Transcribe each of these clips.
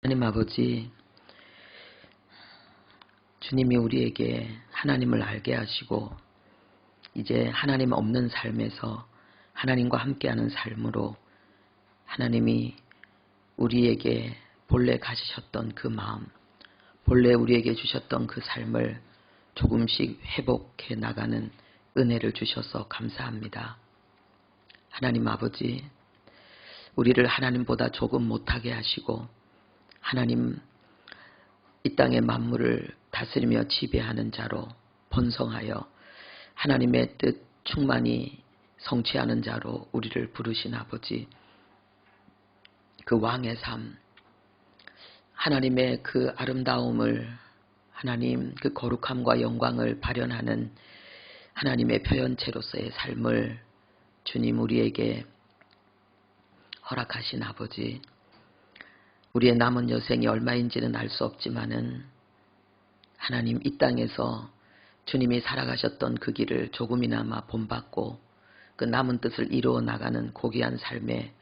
하나님 아버지, 주님이 우리에게 하나님을 알게 하시고 이제 하나님 없는 삶에서 하나님과 함께하는 삶으로 하나님이 우리에게 본래 가지셨던 그 마음, 본래 우리에게 주셨던 그 삶을 조금씩 회복해 나가는 은혜를 주셔서 감사합니다. 하나님 아버지, 우리를 하나님보다 조금 못하게 하시고 하나님 이 땅의 만물을 다스리며 지배하는 자로 번성하여 하나님의 뜻 충만히 성취하는 자로 우리를 부르신 아버지, 그 왕의 삶, 하나님의 그 아름다움을, 하나님 그 거룩함과 영광을 발현하는 하나님의 표현체로서의 삶을 주님 우리에게 허락하신 아버지, 우리의 남은 여생이 얼마인지는 알 수 없지만은 하나님 이 땅에서 주님이 살아가셨던 그 길을 조금이나마 본받고 그 남은 뜻을 이루어 나가는 고귀한 삶에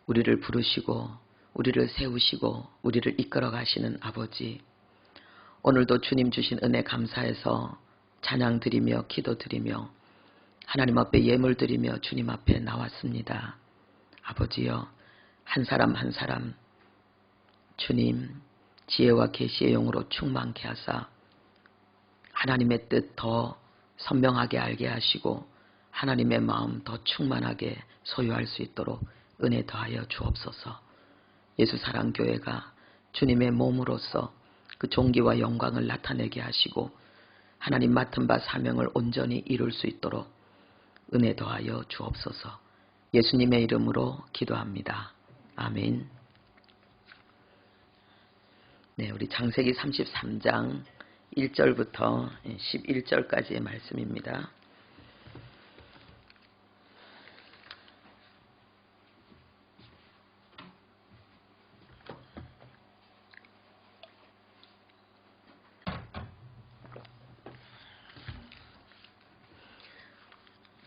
우리를 부르시고 우리를 세우시고 우리를 이끌어 가시는 아버지, 오늘도 주님 주신 은혜 감사해서 찬양 드리며 기도 드리며 하나님 앞에 예물 드리며 주님 앞에 나왔습니다. 아버지여, 한 사람 한 사람 주님 지혜와 계시의 영으로 충만케 하사 하나님의 뜻 더 선명하게 알게 하시고 하나님의 마음 더 충만하게 소유할 수 있도록 은혜 더하여 주옵소서. 예수사랑교회가 주님의 몸으로서 그 존귀와 영광을 나타내게 하시고 하나님 맡은 바 사명을 온전히 이룰 수 있도록 은혜 더하여 주옵소서. 예수님의 이름으로 기도합니다. 아멘. 네, 우리 창세기 33장 1절부터 11절까지의 말씀입니다.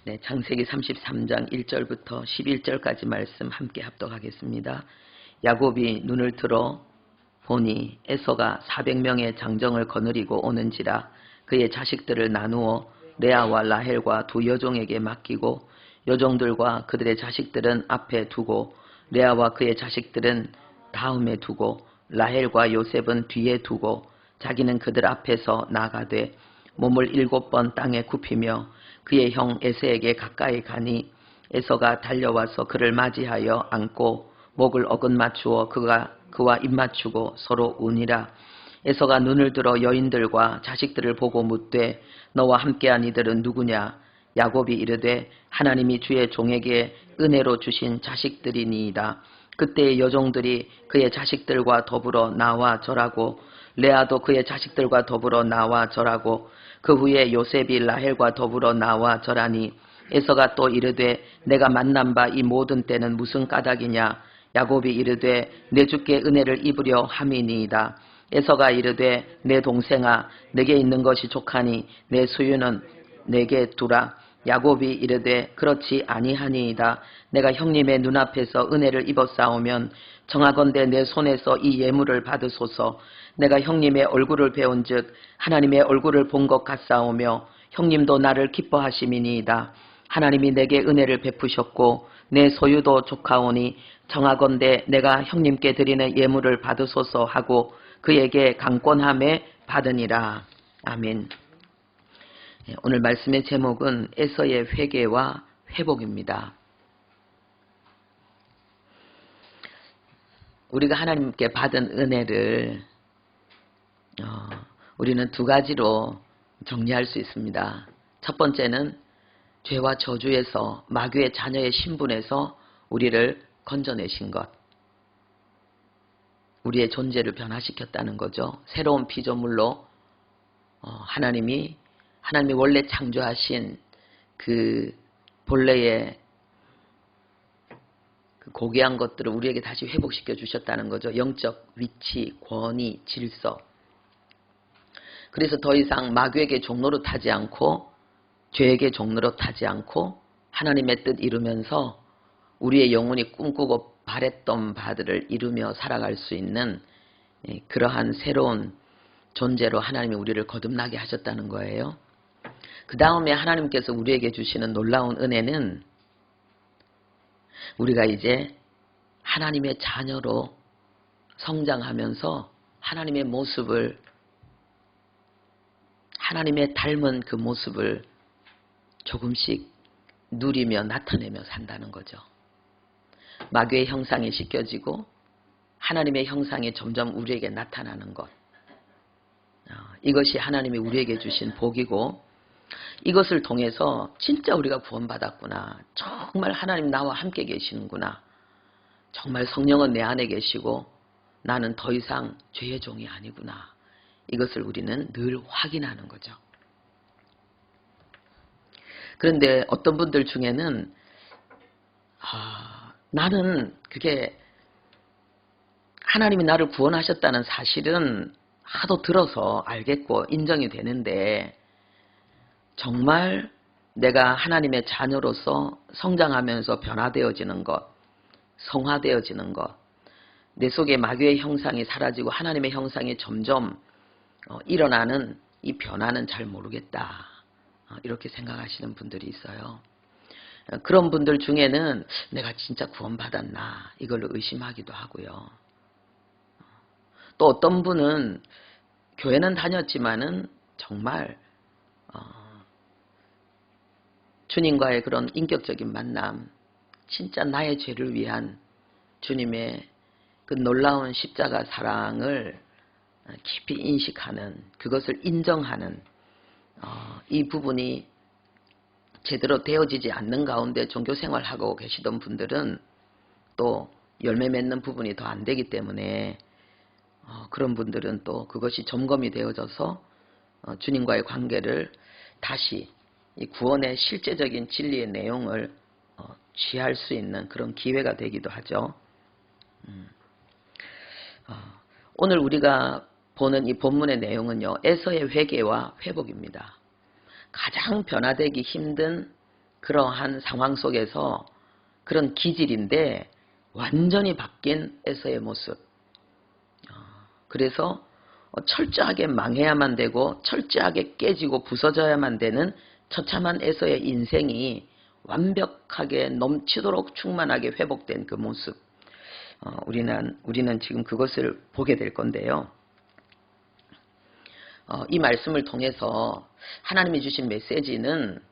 네, 창세기 33장 1절부터 11절까지 말씀 함께 합독하겠습니다. 야곱이 눈을 들어 보니 에서가 400명의 장정을 거느리고 오는지라 그의 자식들을 나누어 레아와 라헬과 두 여종에게 맡기고 여종들과 그들의 자식들은 앞에 두고 레아와 그의 자식들은 다음에 두고 라헬과 요셉은 뒤에 두고 자기는 그들 앞에서 나가되 몸을 7번 땅에 굽히며 그의 형 에서에게 가까이 가니 에서가 달려와서 그를 맞이하여 안고 목을 어긋맞추어 그와 입맞추고 서로 우니라. 에서가 눈을 들어 여인들과 자식들을 보고 묻되 너와 함께한 이들은 누구냐? 야곱이 이르되 하나님이 주의 종에게 은혜로 주신 자식들이니이다. 그때의 여종들이 그의 자식들과 더불어 나와 절하고 레아도 그의 자식들과 더불어 나와 절하고 그 후에 요셉이 라헬과 더불어 나와 절하니 에서가 또 이르되 내가 만난 바 이 모든 때는 무슨 까닭이냐? 야곱이 이르되 내 주께 은혜를 입으려 함이니이다. 에서가 이르되 내 동생아 내게 있는 것이 족하니 내 소유는 내게 두라. 야곱이 이르되 그렇지 아니하니이다. 내가 형님의 눈앞에서 은혜를 입었사오면 정하건대 내 손에서 이 예물을 받으소서. 내가 형님의 얼굴을 배운즉 하나님의 얼굴을 본 것 같사오며 형님도 나를 기뻐하심이니이다. 하나님이 내게 은혜를 베푸셨고 내 소유도 족하오니 정하건대 내가 형님께 드리는 예물을 받으소서 하고 그에게 강권함에 받으니라. 아멘. 오늘 말씀의 제목은 에서의 회개와 회복입니다. 우리가 하나님께 받은 은혜를 우리는 두 가지로 정리할 수 있습니다. 첫 번째는 죄와 저주에서 마귀의 자녀의 신분에서 우리를 건져내신 것, 우리의 존재를 변화시켰다는 거죠. 새로운 피조물로 하나님이 원래 창조하신 그 본래의 그 고귀한 것들을 우리에게 다시 회복시켜 주셨다는 거죠. 영적 위치, 권위, 질서. 그래서 더 이상 마귀에게 종노릇하지 않고 죄에게 종노릇하지 않고 하나님의 뜻 이루면서 우리의 영혼이 꿈꾸고 바랬던 바들을 이루며 살아갈 수 있는 그러한 새로운 존재로 하나님이 우리를 거듭나게 하셨다는 거예요. 그 다음에 하나님께서 우리에게 주시는 놀라운 은혜는 우리가 이제 하나님의 자녀로 성장하면서 하나님의 모습을, 하나님의 닮은 그 모습을 조금씩 누리며 나타내며 산다는 거죠. 마귀의 형상이 씻겨지고 하나님의 형상이 점점 우리에게 나타나는 것. 이것이 하나님이 우리에게 주신 복이고, 이것을 통해서 진짜 우리가 구원받았구나. 정말 하나님 나와 함께 계시는구나. 정말 성령은 내 안에 계시고 나는 더 이상 죄의 종이 아니구나. 이것을 우리는 늘 확인하는 거죠. 그런데 어떤 분들 중에는 나는 그게 하나님이 나를 구원하셨다는 사실은 하도 들어서 알겠고 인정이 되는데, 정말 내가 하나님의 자녀로서 성장하면서 변화되어지는 것, 성화되어지는 것, 내 속에 마귀의 형상이 사라지고 하나님의 형상이 점점 일어나는 이 변화는 잘 모르겠다. 이렇게 생각하시는 분들이 있어요. 그런 분들 중에는 내가 진짜 구원받았나 이걸로 의심하기도 하고요. 또 어떤 분은 교회는 다녔지만은 정말 주님과의 그런 인격적인 만남, 진짜 나의 죄를 위한 주님의 그 놀라운 십자가 사랑을 깊이 인식하는, 그것을 인정하는 이 부분이 제대로 되어지지 않는 가운데 종교생활하고 계시던 분들은 또 열매 맺는 부분이 더 안 되기 때문에 그런 분들은 또 그것이 점검이 되어져서 주님과의 관계를 다시 이 구원의 실제적인 진리의 내용을 취할 수 있는 그런 기회가 되기도 하죠. 오늘 우리가 보는 이 본문의 내용은요, 에서의 회개와 회복입니다. 가장 변화되기 힘든 그러한 상황 속에서 그런 기질인데 완전히 바뀐 에서의 모습. 그래서 철저하게 망해야만 되고 철저하게 깨지고 부서져야만 되는 처참한 에서의 인생이 완벽하게 넘치도록 충만하게 회복된 그 모습. 우리는 지금 그것을 보게 될 건데요. 이 말씀을 통해서 하나님이 주신 메시지는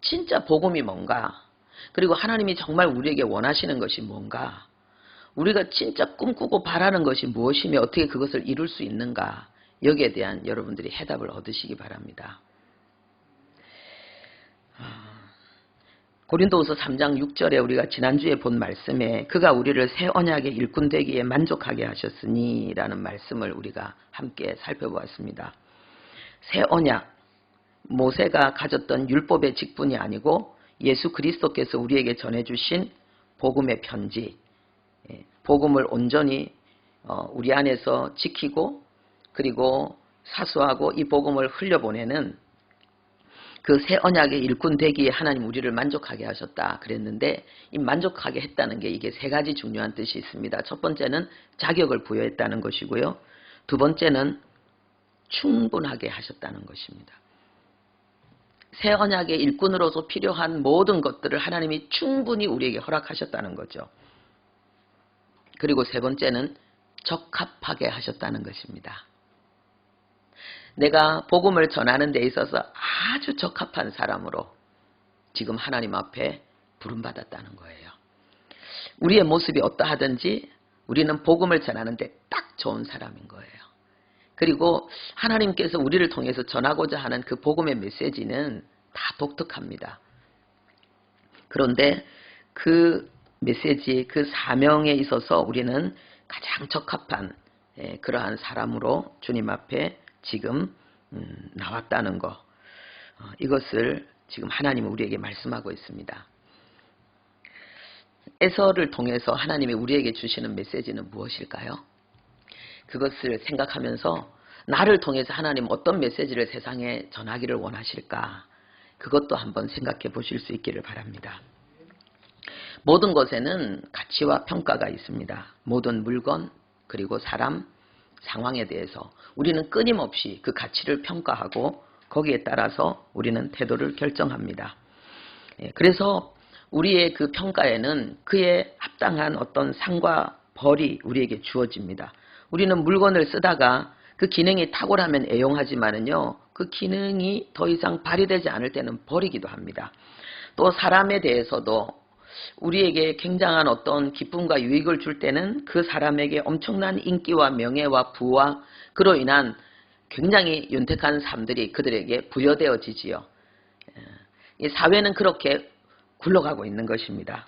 진짜 복음이 뭔가, 그리고 하나님이 정말 우리에게 원하시는 것이 뭔가, 우리가 진짜 꿈꾸고 바라는 것이 무엇이며 어떻게 그것을 이룰 수 있는가, 여기에 대한 여러분들이 해답을 얻으시기 바랍니다. 고린도후서 3장 6절에 우리가 지난주에 본 말씀에 그가 우리를 새 언약의 일꾼 되기에 만족하게 하셨으니 라는 말씀을 우리가 함께 살펴보았습니다. 새 언약, 모세가 가졌던 율법의 직분이 아니고 예수 그리스도께서 우리에게 전해주신 복음의 편지, 복음을 온전히 우리 안에서 지키고 그리고 사수하고 이 복음을 흘려보내는 그 새 언약의 일꾼 되기에 하나님 우리를 만족하게 하셨다 그랬는데, 이 만족하게 했다는 게 이게 세 가지 중요한 뜻이 있습니다. 첫 번째는 자격을 부여했다는 것이고요. 두 번째는 충분하게 하셨다는 것입니다. 새 언약의 일꾼으로서 필요한 모든 것들을 하나님이 충분히 우리에게 허락하셨다는 거죠. 그리고 세 번째는 적합하게 하셨다는 것입니다. 내가 복음을 전하는 데 있어서 아주 적합한 사람으로 지금 하나님 앞에 부름받았다는 거예요. 우리의 모습이 어떠하든지 우리는 복음을 전하는 데 딱 좋은 사람인 거예요. 그리고 하나님께서 우리를 통해서 전하고자 하는 그 복음의 메시지는 다 독특합니다. 그런데 그 메시지, 그 사명에 있어서 우리는 가장 적합한 그러한 사람으로 주님 앞에 지금 나왔다는 거, 이것을 지금 하나님은 우리에게 말씀하고 있습니다. 에서를 통해서 하나님이 우리에게 주시는 메시지는 무엇일까요? 그것을 생각하면서 나를 통해서 하나님 어떤 메시지를 세상에 전하기를 원하실까, 그것도 한번 생각해 보실 수 있기를 바랍니다. 모든 것에는 가치와 평가가 있습니다. 모든 물건, 그리고 사람, 상황에 대해서 우리는 끊임없이 그 가치를 평가하고 거기에 따라서 우리는 태도를 결정합니다. 그래서 우리의 그 평가에는 그에 합당한 어떤 상과 벌이 우리에게 주어집니다. 우리는 물건을 쓰다가 그 기능이 탁월하면 애용하지만은요, 그 기능이 더 이상 발휘되지 않을 때는 버리기도 합니다. 또 사람에 대해서도 우리에게 굉장한 어떤 기쁨과 유익을 줄 때는 그 사람에게 엄청난 인기와 명예와 부와 그로 인한 굉장히 윤택한 삶들이 그들에게 부여되어지지요. 이 사회는 그렇게 굴러가고 있는 것입니다.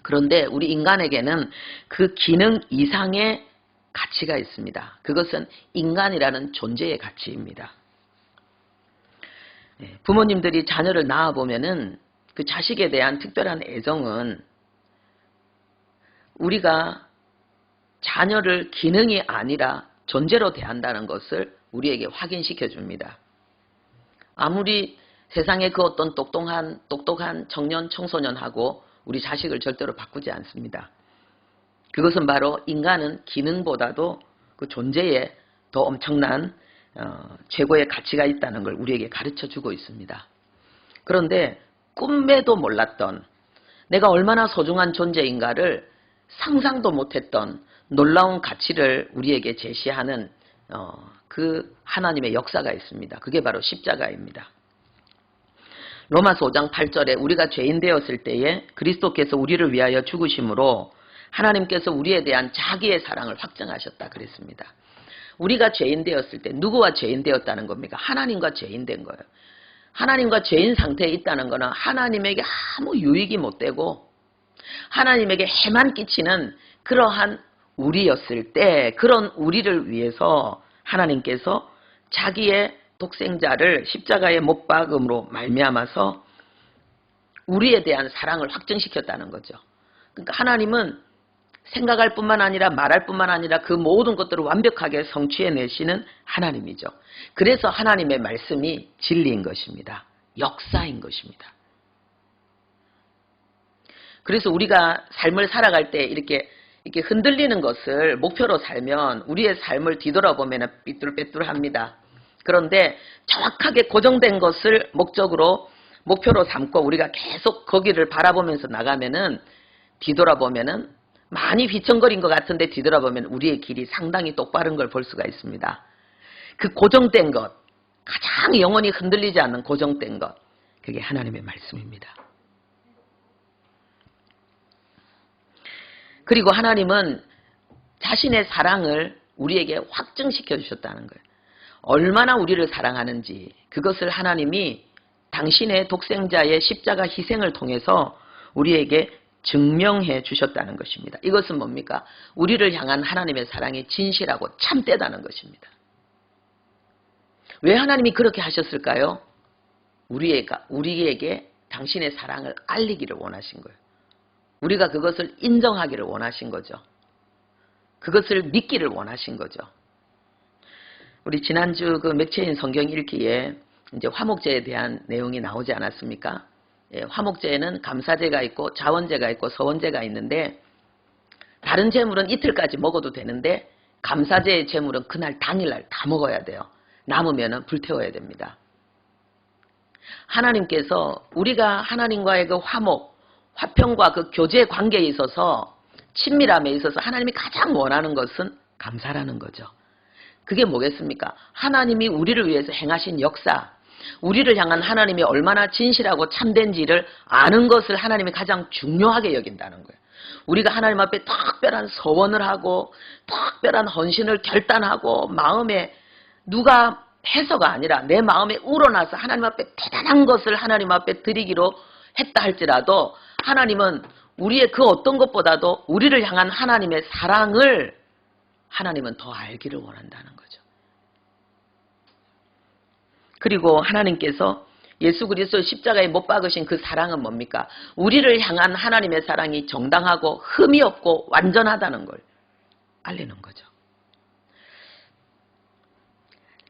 그런데 우리 인간에게는 그 기능 이상의 가치가 있습니다. 그것은 인간이라는 존재의 가치입니다. 부모님들이 자녀를 낳아보면은 그 자식에 대한 특별한 애정은 우리가 자녀를 기능이 아니라 존재로 대한다는 것을 우리에게 확인시켜 줍니다. 아무리 세상에 그 어떤 똑똑한 청년, 청소년하고 우리 자식을 절대로 바꾸지 않습니다. 그것은 바로 인간은 기능보다도 그 존재에 더 엄청난 최고의 가치가 있다는 걸 우리에게 가르쳐 주고 있습니다. 그런데 꿈에도 몰랐던 내가 얼마나 소중한 존재인가를 상상도 못했던 놀라운 가치를 우리에게 제시하는 그 하나님의 역사가 있습니다. 그게 바로 십자가입니다. 로마서 5장 8절에 우리가 죄인 되었을 때에 그리스도께서 우리를 위하여 죽으심으로 하나님께서 우리에 대한 자기의 사랑을 확증하셨다 그랬습니다. 우리가 죄인 되었을 때 누구와 죄인 되었다는 겁니까? 하나님과 죄인 된 거예요. 하나님과 죄인 상태에 있다는 것은 하나님에게 아무 유익이 못 되고 하나님에게 해만 끼치는 그러한 우리였을 때 그런 우리를 위해서 하나님께서 자기의 독생자를 십자가에 못 박음으로 말미암아서 우리에 대한 사랑을 확증시켰다는 거죠. 그러니까 하나님은 생각할 뿐만 아니라 말할 뿐만 아니라 그 모든 것들을 완벽하게 성취해내시는 하나님이죠. 그래서 하나님의 말씀이 진리인 것입니다. 역사인 것입니다. 그래서 우리가 삶을 살아갈 때 이렇게 흔들리는 것을 목표로 살면 우리의 삶을 뒤돌아보면 삐뚤빼뚤합니다. 그런데 정확하게 고정된 것을 목표로 삼고 우리가 계속 거기를 바라보면서 나가면은 뒤돌아보면은 많이 휘청거린 것 같은데 뒤돌아보면 우리의 길이 상당히 똑바른 걸 볼 수가 있습니다. 그 고정된 것, 가장 영원히 흔들리지 않는 고정된 것, 그게 하나님의 말씀입니다. 그리고 하나님은 자신의 사랑을 우리에게 확증시켜 주셨다는 거예요. 얼마나 우리를 사랑하는지 그것을 하나님이 당신의 독생자의 십자가 희생을 통해서 우리에게 증명해 주셨다는 것입니다. 이것은 뭡니까? 우리를 향한 하나님의 사랑이 진실하고 참되다는 것입니다. 왜 하나님이 그렇게 하셨을까요? 우리에게 당신의 사랑을 알리기를 원하신 거예요. 우리가 그것을 인정하기를 원하신 거죠. 그것을 믿기를 원하신 거죠. 우리 지난주 그 맥체인 성경 읽기에 이제 화목제에 대한 내용이 나오지 않았습니까? 예, 화목제에는 감사제가 있고 자원제가 있고 서원제가 있는데 다른 제물은 이틀까지 먹어도 되는데 감사제의 제물은 그날 당일날 다 먹어야 돼요. 남으면 불태워야 됩니다. 하나님께서 우리가 하나님과의 그 화평과 그 교제 관계에 있어서 친밀함에 있어서 하나님이 가장 원하는 것은 감사라는 거죠. 그게 뭐겠습니까? 하나님이 우리를 위해서 행하신 역사, 우리를 향한 하나님이 얼마나 진실하고 참된지를 아는 것을 하나님이 가장 중요하게 여긴다는 거예요. 우리가 하나님 앞에 특별한 서원을 하고 특별한 헌신을 결단하고 마음에 누가 해서가 아니라 내 마음에 우러나서 하나님 앞에 대단한 것을 하나님 앞에 드리기로 했다 할지라도 하나님은 우리의 그 어떤 것보다도 우리를 향한 하나님의 사랑을 하나님은 더 알기를 원한다는 거죠. 그리고 하나님께서 예수 그리스도 십자가에 못 박으신 그 사랑은 뭡니까? 우리를 향한 하나님의 사랑이 정당하고 흠이 없고 완전하다는 걸 알리는 거죠.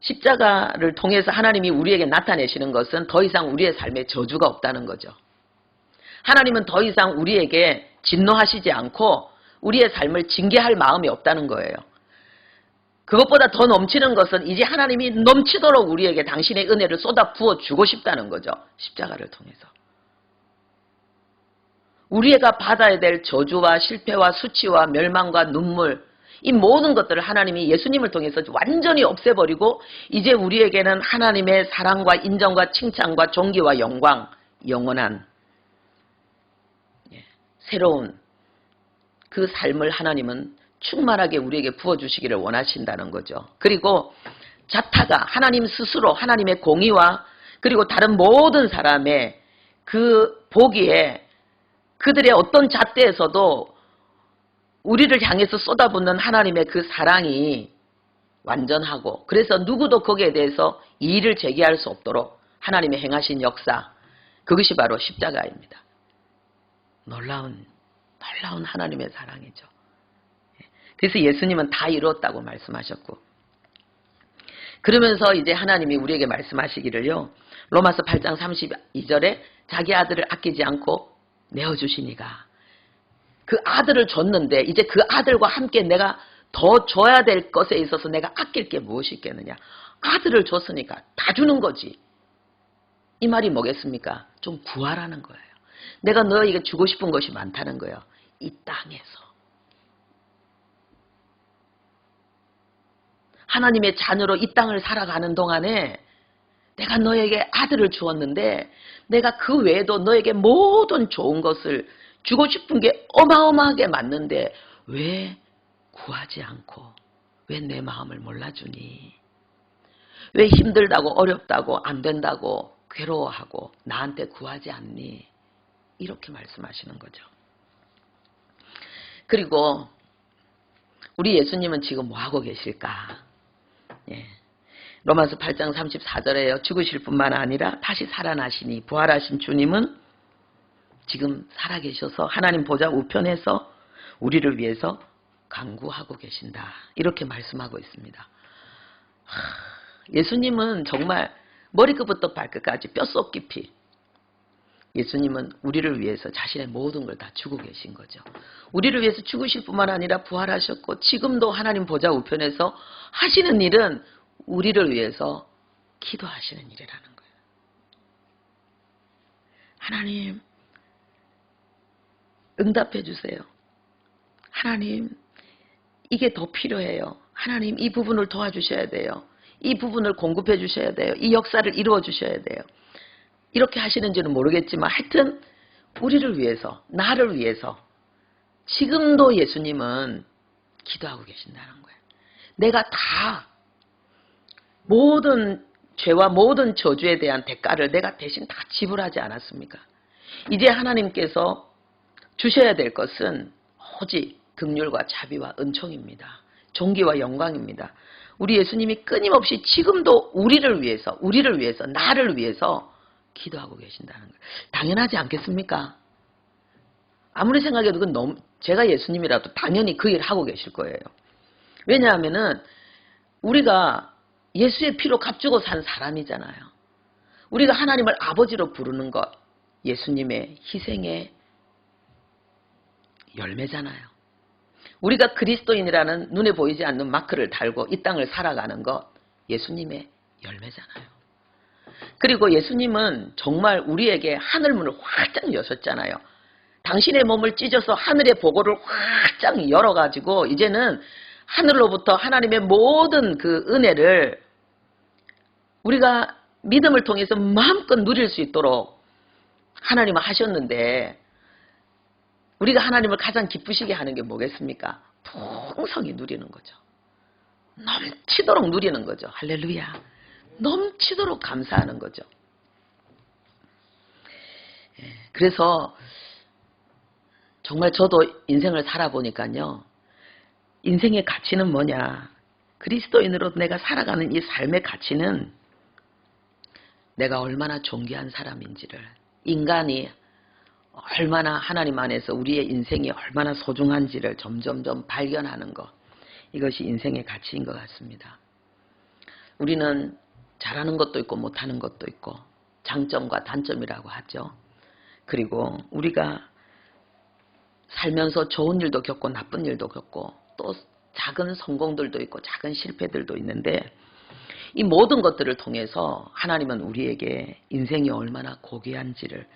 십자가를 통해서 하나님이 우리에게 나타내시는 것은 더 이상 우리의 삶에 저주가 없다는 거죠. 하나님은 더 이상 우리에게 진노하시지 않고 우리의 삶을 징계할 마음이 없다는 거예요. 그것보다 더 넘치는 것은 이제 하나님이 넘치도록 우리에게 당신의 은혜를 쏟아 부어 주고 싶다는 거죠. 십자가를 통해서. 우리가 받아야 될 저주와 실패와 수치와 멸망과 눈물, 이 모든 것들을 하나님이 예수님을 통해서 완전히 없애버리고 이제 우리에게는 하나님의 사랑과 인정과 칭찬과 존귀와 영광, 영원한 새로운 그 삶을 하나님은 충만하게 우리에게 부어주시기를 원하신다는 거죠. 그리고 자타가 하나님 스스로 하나님의 공의와 그리고 다른 모든 사람의 그 보기에 그들의 어떤 잣대에서도 우리를 향해서 쏟아붓는 하나님의 그 사랑이 완전하고 그래서 누구도 거기에 대해서 이의를 제기할 수 없도록 하나님의 행하신 역사, 그것이 바로 십자가입니다. 놀라운 하나님의 사랑이죠. 그래서 예수님은 다 이루었다고 말씀하셨고, 그러면서 이제 하나님이 우리에게 말씀하시기를요, 로마서 8장 32절에 자기 아들을 아끼지 않고 내어주시니가, 그 아들을 줬는데 이제 그 아들과 함께 내가 더 줘야 될 것에 있어서 내가 아낄 게 무엇이 있겠느냐. 아들을 줬으니까 다 주는 거지. 이 말이 뭐겠습니까? 좀 구하라는 거예요. 내가 너에게 주고 싶은 것이 많다는 거예요. 이 땅에서. 하나님의 자녀로 이 땅을 살아가는 동안에 내가 너에게 아들을 주었는데 내가 그 외에도 너에게 모든 좋은 것을 주고 싶은 게 어마어마하게 많는데 왜 구하지 않고 왜 내 마음을 몰라주니? 왜 힘들다고 어렵다고 안 된다고 괴로워하고 나한테 구하지 않니? 이렇게 말씀하시는 거죠. 그리고 우리 예수님은 지금 뭐하고 계실까? 로마서 8장 34절에요. 죽으실 뿐만 아니라 다시 살아나시니 부활하신 주님은 지금 살아계셔서 하나님 보좌 우편에서 우리를 위해서 간구하고 계신다. 이렇게 말씀하고 있습니다. 예수님은 정말 머리끝부터 발끝까지 뼛속 깊이 예수님은 우리를 위해서 자신의 모든 걸 다 주고 계신 거죠. 우리를 위해서 죽으실 뿐만 아니라 부활하셨고 지금도 하나님 보좌 우편에서 하시는 일은 우리를 위해서 기도하시는 일이라는 거예요. 하나님 응답해 주세요. 하나님 이게 더 필요해요. 하나님 이 부분을 도와주셔야 돼요. 이 부분을 공급해 주셔야 돼요. 이 역사를 이루어 주셔야 돼요. 이렇게 하시는지는 모르겠지만 하여튼 우리를 위해서, 나를 위해서 지금도 예수님은 기도하고 계신다는 거예요. 내가 다 모든 죄와 모든 저주에 대한 대가를 내가 대신 다 지불하지 않았습니까? 이제 하나님께서 주셔야 될 것은 오직 긍휼과 자비와 은총입니다. 존귀와 영광입니다. 우리 예수님이 끊임없이 지금도 우리를 위해서, 나를 위해서 기도하고 계신다는 거예요. 당연하지 않겠습니까? 아무리 생각해도 그건 너무, 제가 예수님이라도 당연히 그 일 하고 계실 거예요. 왜냐하면은 우리가 예수의 피로 값주고 산 사람이잖아요. 우리가 하나님을 아버지로 부르는 것, 예수님의 희생의 열매잖아요. 우리가 그리스도인이라는 눈에 보이지 않는 마크를 달고 이 땅을 살아가는 것, 예수님의 열매잖아요. 그리고 예수님은 정말 우리에게 하늘문을 활짝 여셨잖아요. 당신의 몸을 찢어서 하늘의 보고를 활짝 열어가지고 이제는 하늘로부터 하나님의 모든 그 은혜를 우리가 믿음을 통해서 마음껏 누릴 수 있도록 하나님은 하셨는데 우리가 하나님을 가장 기쁘시게 하는 게 뭐겠습니까? 풍성히 누리는 거죠. 넘치도록 누리는 거죠. 할렐루야. 넘치도록 감사하는 거죠. 그래서 정말 저도 인생을 살아보니까요. 인생의 가치는 뭐냐. 그리스도인으로 내가 살아가는 이 삶의 가치는 내가 얼마나 존귀한 사람인지를, 인간이 얼마나 하나님 안에서 우리의 인생이 얼마나 소중한지를 점점점 발견하는 것. 이것이 인생의 가치인 것 같습니다. 우리는 잘하는 것도 있고 못하는 것도 있고 장점과 단점이라고 하죠. 그리고 우리가 살면서 좋은 일도 겪고 나쁜 일도 겪고 또 작은 성공들도 있고 작은 실패들도 있는데 이 모든 것들을 통해서 하나님은 우리에게 인생이 얼마나 고귀한지를,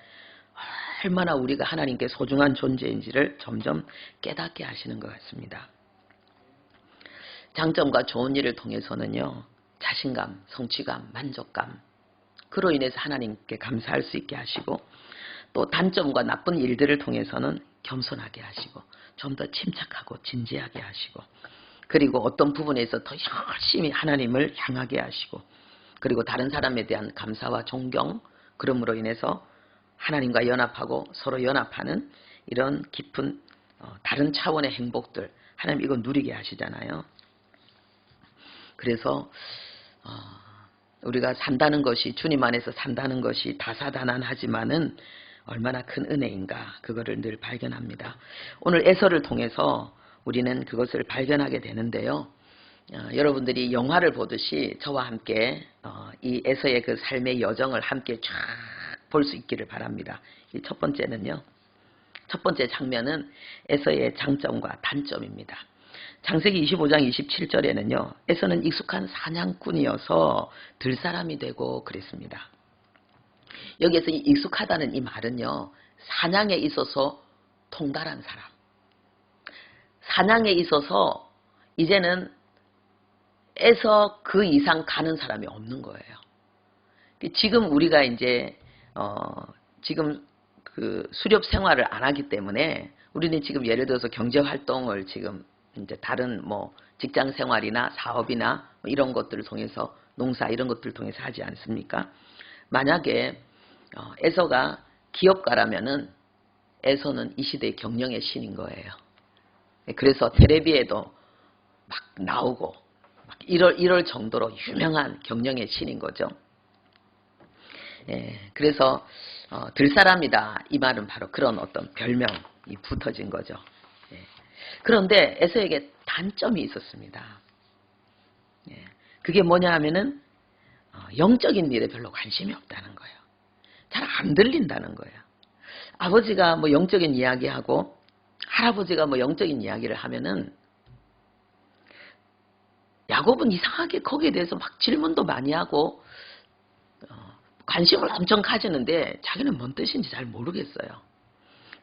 얼마나 우리가 하나님께 소중한 존재인지를 점점 깨닫게 하시는 것 같습니다. 장점과 좋은 일을 통해서는요, 자신감, 성취감, 만족감, 그로 인해서 하나님께 감사할 수 있게 하시고, 또 단점과 나쁜 일들을 통해서는 겸손하게 하시고, 좀 더 침착하고 진지하게 하시고, 그리고 어떤 부분에서 더 열심히 하나님을 향하게 하시고, 그리고 다른 사람에 대한 감사와 존경, 그럼으로 인해서 하나님과 연합하고 서로 연합하는 이런 깊은 다른 차원의 행복들, 하나님 이거 누리게 하시잖아요. 그래서 우리가 산다는 것이, 주님 안에서 산다는 것이 다사다난하지만은 얼마나 큰 은혜인가, 그거를 늘 발견합니다. 오늘 에서를 통해서 우리는 그것을 발견하게 되는데요. 여러분들이 영화를 보듯이 저와 함께 이 에서의 그 삶의 여정을 함께 쫙 볼 수 있기를 바랍니다. 이 첫 번째는요, 첫 번째 장면은 에서의 장점과 단점입니다. 창세기 25장 27절에는요, 에서는 익숙한 사냥꾼이어서 들사람이 되고 그랬습니다. 여기에서 이 익숙하다는 이 말은요, 사냥에 있어서 통달한 사람, 사냥에 있어서 이제는 에서 그 이상 가는 사람이 없는 거예요. 지금 우리가 이제 지금 그 수렵 생활을 안 하기 때문에 우리는 지금 예를 들어서 경제 활동을 지금 이제 다른 뭐 직장 생활이나 사업이나 뭐 이런 것들을 통해서, 농사 이런 것들을 통해서 하지 않습니까? 만약에 에서가 기업가라면은 에서는 이 시대의 경영의 신인 거예요. 그래서 텔레비에도 막 나오고 막 이럴 정도로 유명한 경영의 신인 거죠. 예, 그래서 들사람이다, 이 말은 바로 그런 어떤 별명이 붙어진 거죠. 예. 그런데 에서에게 단점이 있었습니다. 예. 그게 뭐냐 하면은 영적인 일에 별로 관심이 없다는 거예요. 잘 안 들린다는 거예요. 아버지가 뭐 영적인 이야기하고 할아버지가 뭐 영적인 이야기를 하면은 야곱은 이상하게 거기에 대해서 막 질문도 많이 하고 관심을 엄청 가지는데 자기는 뭔 뜻인지 잘 모르겠어요.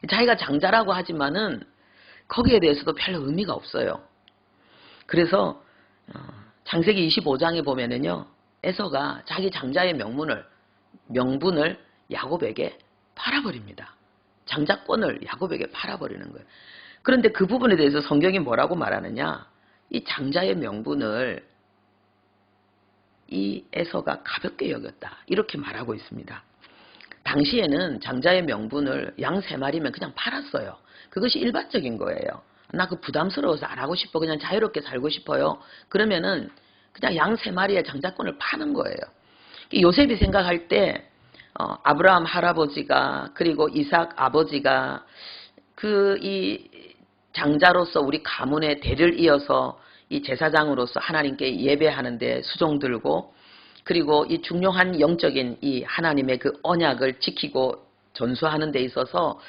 자기가 장자라고 하지만은 거기에 대해서도 별 의미가 없어요. 그래서 창세기 25장에 보면은요, 에서가 자기 장자의 명분을 야곱에게 팔아버립니다. 장자권을 야곱에게 팔아버리는 거예요. 그런데 그 부분에 대해서 성경이 뭐라고 말하느냐, 이 장자의 명분을 이 에서가 가볍게 여겼다, 이렇게 말하고 있습니다. 당시에는 장자의 명분을 양 3마리면 그냥 팔았어요. 그것이 일반적인 거예요. 나 그 부담스러워서 안 하고 싶어, 그냥 자유롭게 살고 싶어요. 그러면은 그냥 양 3마리의 장자권을 파는 거예요. 요셉이 생각할 때 아브라함 할아버지가, 그리고 이삭 아버지가 이 장자로서 우리 가문의 대를 이어서 이 제사장으로서 하나님께 예배하는데 수종 들고, 그리고 이 중요한 영적인 이 하나님의 그 언약을 지키고 전수하는 데 있어서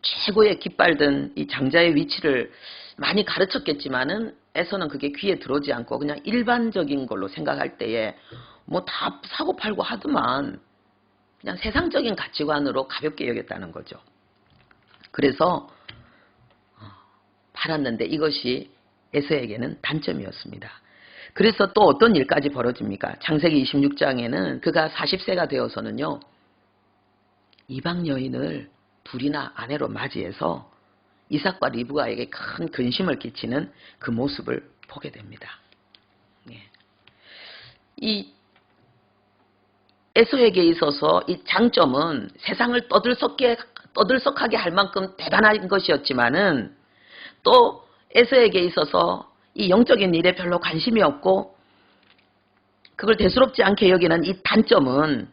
최고의 깃발든 이 장자의 위치를 많이 가르쳤겠지만은 에서는 그게 귀에 들어오지 않고 그냥 일반적인 걸로 생각할 때에 뭐 다 사고 팔고 하더만 그냥 세상적인 가치관으로 가볍게 여겼다는 거죠. 그래서 팔았는데 이것이 에서에게는 단점이었습니다. 그래서 또 어떤 일까지 벌어집니까? 창세기 26장에는 그가 40세가 되어서는요, 이방 여인을 둘이나 아내로 맞이해서 이삭과 리브가에게 큰 근심을 끼치는 그 모습을 보게 됩니다. 예. 이 에서에게 있어서 이 장점은 세상을 떠들썩하게 할 만큼 대단한 것이었지만은, 또 에서에게 있어서 이 영적인 일에 별로 관심이 없고 그걸 대수롭지 않게 여기는 이 단점은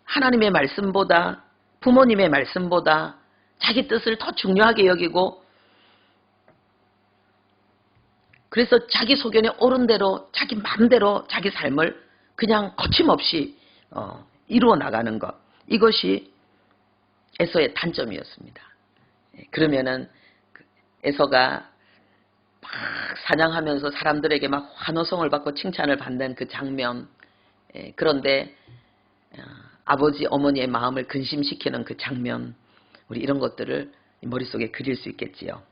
하나님의 말씀보다, 부모님의 말씀보다 자기 뜻을 더 중요하게 여기고, 그래서 자기 소견에 옳은 대로 자기 마음대로 자기 삶을 그냥 거침없이 이루어 나가는 것, 이것이 에서의 단점이었습니다. 그러면은 에서가 막 사냥하면서 사람들에게 막 환호성을 받고 칭찬을 받는 그 장면, 그런데 아버지 어머니의 마음을 근심시키는 그 장면, 우리 이런 것들을 머릿속에 그릴 수 있겠지요.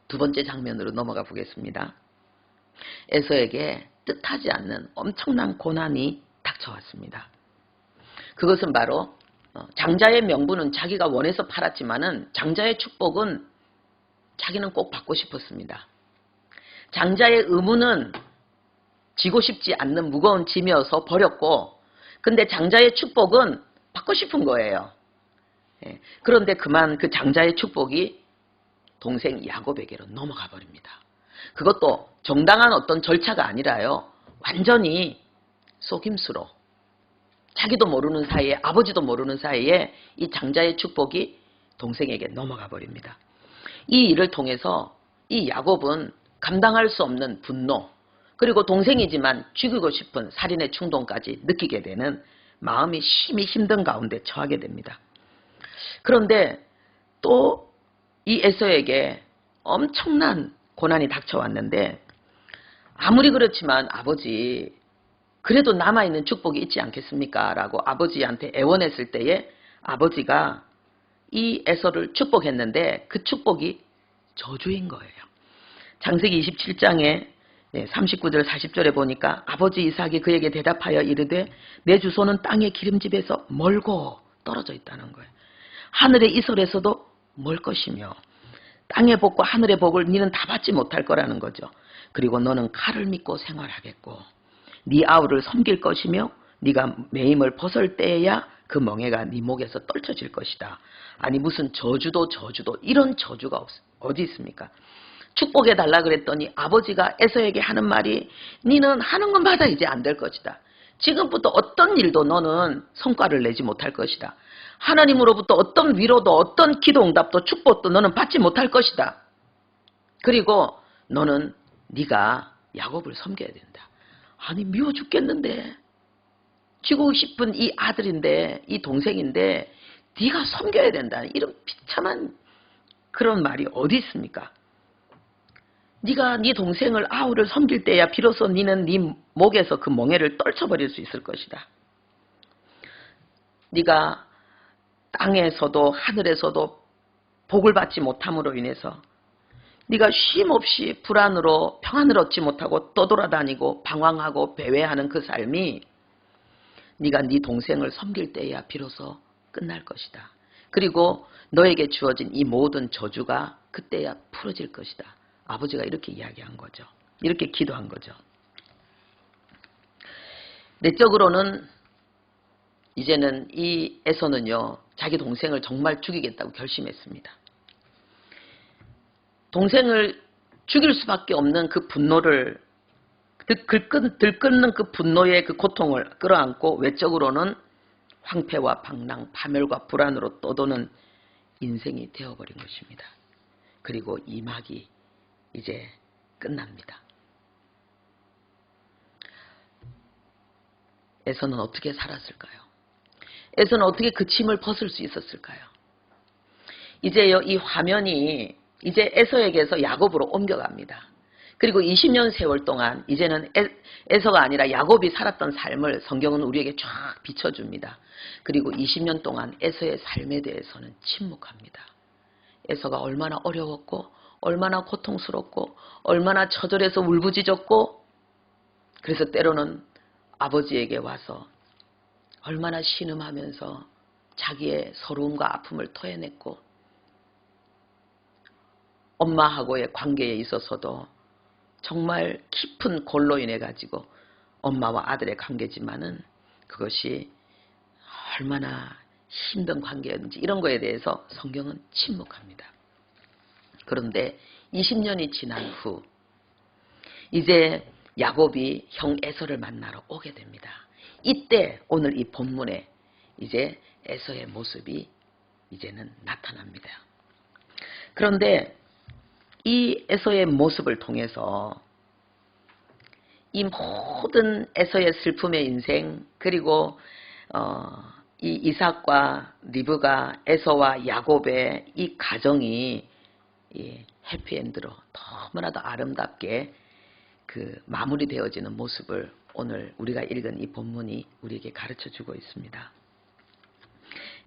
두 번째 장면으로 넘어가 보겠습니다. 에서에게 뜻하지 않는 엄청난 고난이 닥쳐왔습니다. 그것은 바로 장자의 명분은 자기가 원해서 팔았지만은 장자의 축복은 자기는 꼭 받고 싶었습니다. 장자의 의무는 지고 싶지 않는 무거운 짐이어서 버렸고, 근데 장자의 축복은 받고 싶은 거예요. 그런데 그만 그 장자의 축복이 동생 야곱에게로 넘어가 버립니다. 그것도 정당한 어떤 절차가 아니라요, 완전히 속임수로, 자기도 모르는 사이에, 아버지도 모르는 사이에 이 장자의 축복이 동생에게 넘어가 버립니다. 이 일을 통해서 이 야곱은 감당할 수 없는 분노, 그리고 동생이지만 죽이고 싶은 살인의 충동까지 느끼게 되는, 마음이 심히 힘든 가운데 처하게 됩니다. 그런데 또 이 에서에게 엄청난 고난이 닥쳐왔는데, 아무리 그렇지만 아버지, 그래도 남아있는 축복이 있지 않겠습니까? 라고 아버지한테 애원했을 때에 아버지가 이 에서를 축복했는데 그 축복이 저주인 거예요. 창세기 27장에 39절 40절에 보니까 아버지 이삭이 그에게 대답하여 이르되 내 주소는 땅의 기름집에서 멀고 떨어져 있다는 거예요. 하늘의 이슬에서도 멀 것이며 땅의 복과 하늘의 복을 너는 다 받지 못할 거라는 거죠. 그리고 너는 칼을 믿고 생활하겠고 네 아우를 섬길 것이며 네가 매임을 벗을 때에야 그 멍에가 네 목에서 떨쳐질 것이다. 아니 무슨 저주도 이런 저주가 어디 있습니까? 축복해달라 그랬더니 아버지가 에서에게 하는 말이 너는 하는 것마다 이제 안 될 것이다. 지금부터 어떤 일도 너는 성과를 내지 못할 것이다. 하나님으로부터 어떤 위로도 어떤 기도 응답도 축복도 너는 받지 못할 것이다. 그리고 너는 네가 야곱을 섬겨야 된다. 아니 미워 죽겠는데, 죽고 싶은 이 아들인데, 이 동생인데 네가 섬겨야 된다. 이런 비참한 그런 말이 어디 있습니까? 네가 네 동생을 아우를 섬길 때야 비로소 네는 네 목에서 그 멍에를 떨쳐버릴 수 있을 것이다. 네가 땅에서도 하늘에서도 복을 받지 못함으로 인해서 네가 쉼없이 불안으로 평안을 얻지 못하고 떠돌아다니고 방황하고 배회하는 그 삶이 네가 네 동생을 섬길 때야 비로소 끝날 것이다. 그리고 너에게 주어진 이 모든 저주가 그때야 풀어질 것이다. 아버지가 이렇게 이야기한 거죠. 이렇게 기도한 거죠. 내적으로는 이제는 이 에서는요, 자기 동생을 정말 죽이겠다고 결심했습니다. 동생을 죽일 수밖에 없는 그 분노를, 들끓는 그 분노의 그 고통을 끌어안고 외적으로는 황폐와 방랑, 파멸과 불안으로 떠도는 인생이 되어버린 것입니다. 그리고 이 막이 이제 끝납니다. 에서는 어떻게 살았을까요? 에서는 어떻게 그 짐을 벗을 수 있었을까요? 이제요, 이 화면이 이제 에서에게서 야곱으로 옮겨갑니다. 그리고 20년 세월 동안 이제는 에서가 아니라 야곱이 살았던 삶을 성경은 우리에게 쫙 비춰줍니다. 그리고 20년 동안 에서의 삶에 대해서는 침묵합니다. 에서가 얼마나 어려웠고 얼마나 고통스럽고 얼마나 처절해서 울부짖었고, 그래서 때로는 아버지에게 와서 얼마나 신음하면서 자기의 서러움과 아픔을 토해냈고, 엄마하고의 관계에 있어서도 정말 깊은 골로 인해 가지고 엄마와 아들의 관계지만은 그것이 얼마나 힘든 관계였는지 이런 거에 대해서 성경은 침묵합니다. 그런데 20년이 지난 후 이제 야곱이 형 에서를 만나러 오게 됩니다. 이때 오늘 이 본문에 이제 에서의 모습이 이제는 나타납니다. 그런데 이 에서의 모습을 통해서 이 모든 에서의 슬픔의 인생, 그리고 이 이삭과 리브가, 에서와 야곱의 이 가정이 해피엔드로 너무나도 아름답게 그 마무리되어지는 모습을 오늘 우리가 읽은 이 본문이 우리에게 가르쳐주고 있습니다.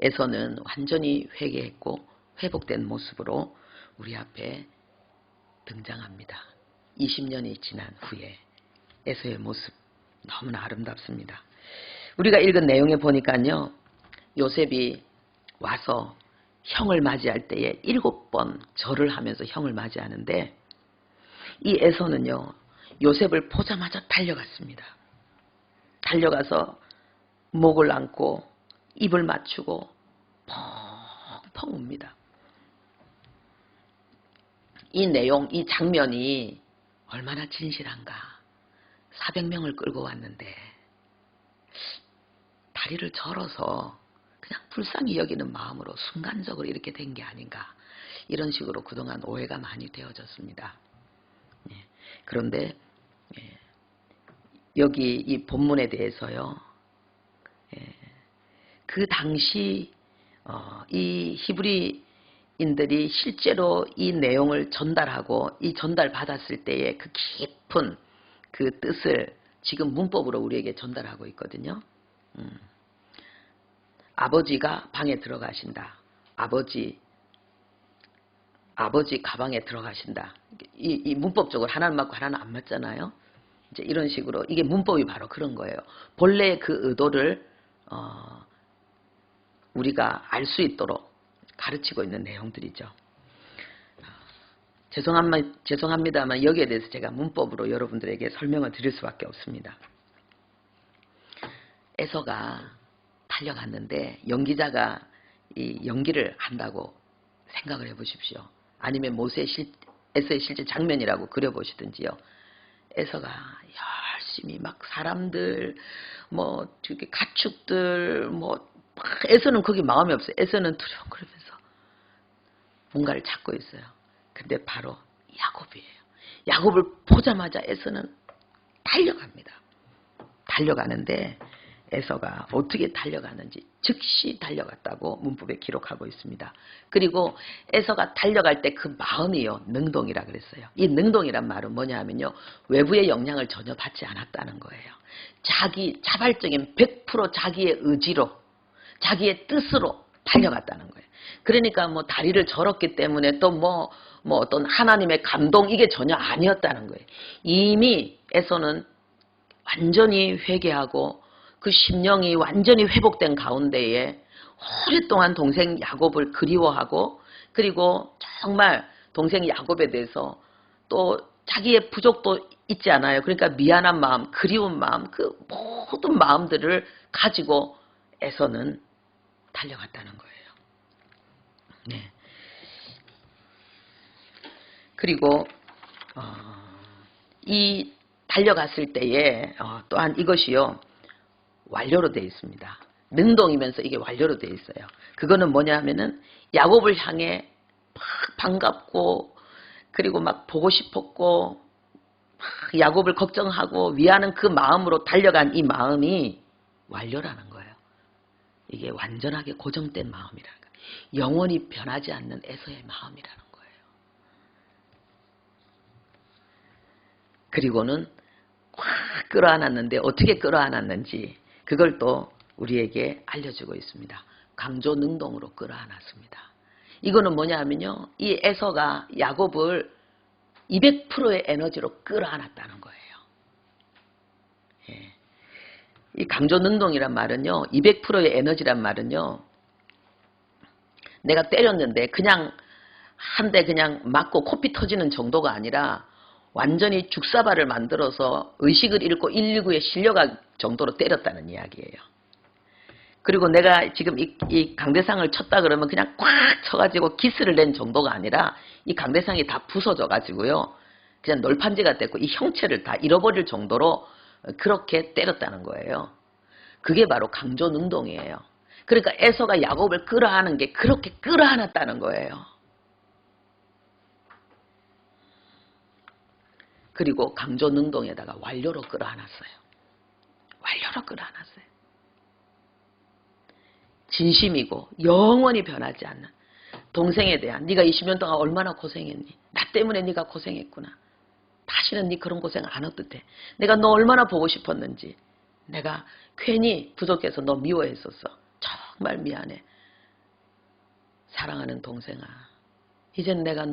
에서는 완전히 회개했고 회복된 모습으로 우리 앞에 등장합니다. 20년이 지난 후에 에서의 모습 너무나 아름답습니다. 우리가 읽은 내용에 보니까요, 요셉이 와서 형을 맞이할 때에 7번 절을 하면서 형을 맞이하는데, 이 에서는요 요셉을 보자마자 달려갔습니다. 달려가서 목을 안고 입을 맞추고 펑펑 웁니다. 이 내용, 이 장면이 얼마나 진실한가. 400명을 끌고 왔는데 다리를 절어서 그냥 불쌍히 여기는 마음으로 순간적으로 이렇게 된 게 아닌가, 이런 식으로 그동안 오해가 많이 되어졌습니다. 그런데 여기 이 본문에 대해서요, 그 당시 이 히브리인들이 실제로 이 내용을 전달하고 이 전달받았을 때의 그 깊은 그 뜻을 지금 문법으로 우리에게 전달하고 있거든요. 아버지가 방에 들어가신다. 아버지 가방에 들어가신다. 이 문법적으로 하나는 맞고 하나는 안 맞잖아요. 이제 이런 식으로 이게 문법이 바로 그런 거예요. 본래 그 의도를 우리가 알 수 있도록 가르치고 있는 내용들이죠. 죄송합니다만 여기에 대해서 제가 문법으로 여러분들에게 설명을 드릴 수밖에 없습니다. 에서가 달려갔는데 연기자가 이 연기를 한다고 생각을 해보십시오. 아니면 에서의 실제 장면이라고 그려보시든지요. 에서가 열심히 막 사람들, 뭐 가축들, 에서는 거기 마음이 없어요. 에서는 두려움거리면서 뭔가를 찾고 있어요. 근데 바로 야곱이에요. 야곱을 보자마자 에서는 달려갑니다. 달려가는데 에서가 어떻게 달려가는지 즉시 달려갔다고 문법에 기록하고 있습니다. 그리고 에서가 달려갈 때 그 마음이요, 능동이라 그랬어요. 이 능동이란 말은 뭐냐 하면요, 외부의 영향을 전혀 받지 않았다는 거예요. 자발적인 100% 자기의 의지로, 자기의 뜻으로 달려갔다는 거예요. 그러니까 다리를 절었기 때문에 또 어떤 하나님의 감동, 이게 전혀 아니었다는 거예요. 이미 에서는 완전히 회개하고 그 심령이 완전히 회복된 가운데에 오랫동안 동생 야곱을 그리워하고, 그리고 정말 동생 야곱에 대해서 또 자기의 부족도 있지 않아요. 그러니까 미안한 마음, 그리운 마음, 그 모든 마음들을 가지고 에서는 달려갔다는 거예요. 네. 그리고 이 달려갔을 때에 또한 이것이요, 완료로 되어 있습니다. 능동이면서 이게 완료로 되어 있어요. 그거는 뭐냐 하면은 야곱을 향해 막 반갑고, 그리고 막 보고 싶었고, 막 야곱을 걱정하고 위하는 그 마음으로 달려간 이 마음이 완료라는 거예요. 이게 완전하게 고정된 마음이라는 거예요. 영원히 변하지 않는 에서의 마음이라는 거예요. 그리고는 꽉 끌어안았는데 어떻게 끌어안았는지 그걸 또 우리에게 알려주고 있습니다. 강조 능동으로 끌어안았습니다. 이거는 뭐냐 하면요, 이 에서가 야곱을 200%의 에너지로 끌어안았다는 거예요. 예. 이 강조 능동이란 말은요, 200%의 에너지란 말은요, 내가 때렸는데 그냥 한 대 그냥 맞고 코피 터지는 정도가 아니라 완전히 죽사발을 만들어서 의식을 잃고 119에 실려갈 정도로 때렸다는 이야기예요. 그리고 내가 지금 이 강대상을 쳤다 그러면 그냥 꽉 쳐가지고 기스를 낸 정도가 아니라 이 강대상이 다 부서져가지고요, 그냥 널판지가 됐고 이 형체를 다 잃어버릴 정도로 그렇게 때렸다는 거예요. 그게 바로 강조 능동이에요. 그러니까 에서가 야곱을 끌어안은 게 그렇게 끌어안았다는 거예요. 그리고 강조 능동에다가 완료로 끌어안았어요. 완료로 끌어안았어요. 진심이고 영원히 변하지 않는 동생에 대한 네가 20년 동안 얼마나 고생했니? 나 때문에 네가 고생했구나. 다시는 네 그런 고생 안 해도 돼. 내가 너 얼마나 보고 싶었는지. 내가 괜히 부족해서 너 미워했었어. 정말 미안해. 사랑하는 동생아. 이제는 내가